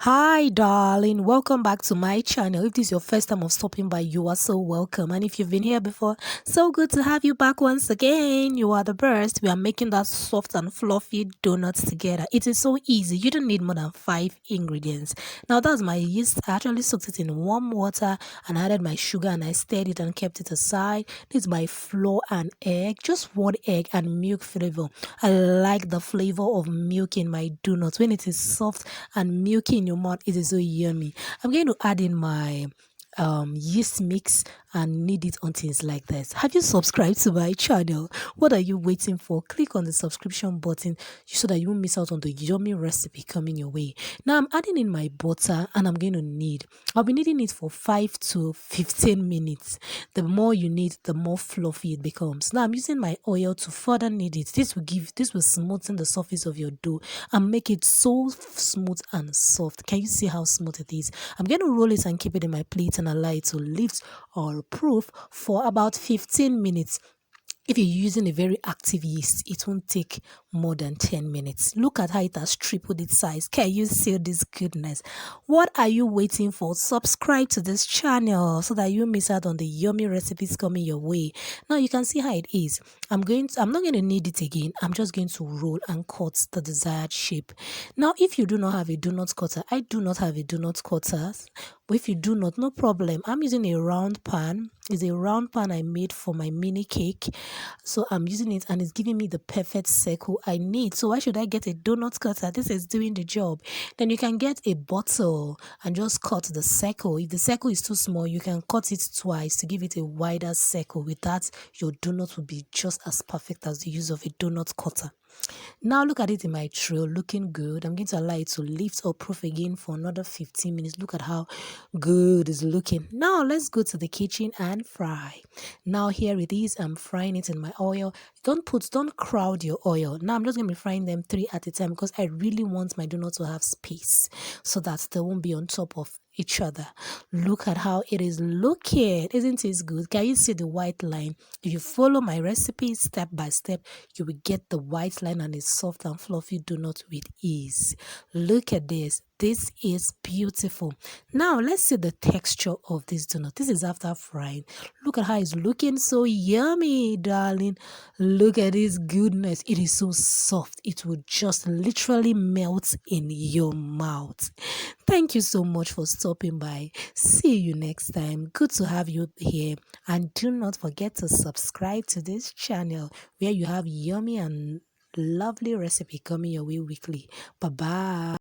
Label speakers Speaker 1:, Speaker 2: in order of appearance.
Speaker 1: Hi darling, welcome back to my channel. If this is your first time of stopping by, you are so welcome, and if you've been here before, so good to have you back once again. You are the best. We are making that soft and fluffy donuts together. It is so easy. You don't need more than 5 ingredients. Now that's my yeast. I actually soaked it in warm water and added my sugar, and I stirred it and kept it aside. This is my flour and egg, just 1 egg and milk flavor. I like the flavor of milk in my donuts. When it is soft and milky in your mouth, it is so yummy. I'm going to add in my yeast mix and knead it until it's like this. Have you subscribed to my channel? What are you waiting for? Click on the subscription button so that you won't miss out on the yummy recipe coming your way. Now I'm adding in my butter and I'm going to knead. I'll be kneading it for 5 to 15 minutes. The more you knead, the more fluffy it becomes. Now I'm using my oil to further knead it. This will smoothen the surface of your dough and make it so smooth and soft. Can you see how smooth it is? I'm going to roll it and keep it in my plate and allow it to lift or proof for about 15 minutes. If you're using a very active yeast, it won't take more than 10 minutes. Look at how it has tripled its size. Can you see this goodness? What are you waiting for? Subscribe to this channel so that you miss out on the yummy recipes coming your way. Now you can see how it is. I'm not going to knead it again. I'm just going to roll and cut the desired shape. Now, if you do not have a donut cutter, I do not have a donut cutter. But if you do not, no problem. I'm using a round pan. It's a round pan I made for my mini cake. So I'm using it and it's giving me the perfect circle I need. So why should I get a donut cutter? This is doing the job. Then you can get a bottle and just cut the circle. If the circle is too small, you can cut it twice to give it a wider circle. With that, your donut will be just as perfect as the use of a donut cutter. Now look at it in my tray, looking good. I'm going to allow it to lift or proof again for another 15 minutes. Look at how good it's looking. Now let's go to the kitchen and fry. Now here it is. I'm frying it in my oil. Don't crowd your oil. Now I'm just going to be frying them 3 at a time because I really want my donut to have space so that they won't be on top of each other. Look at how it is looking. Isn't it good? Can you see the white line? If you follow my recipe step by step, you will get the white line and a soft and fluffy donut with ease. Look at this. This is beautiful. Now let's see the texture of this donut. This is after frying. Look at how it's looking, so yummy, darling. Look at this goodness. It is so soft. It will just literally melt in your mouth. Thank you so much for stopping by. See you next time. Good to have you here. And do not forget to subscribe to this channel where you have yummy and lovely recipe coming your way weekly. Bye bye.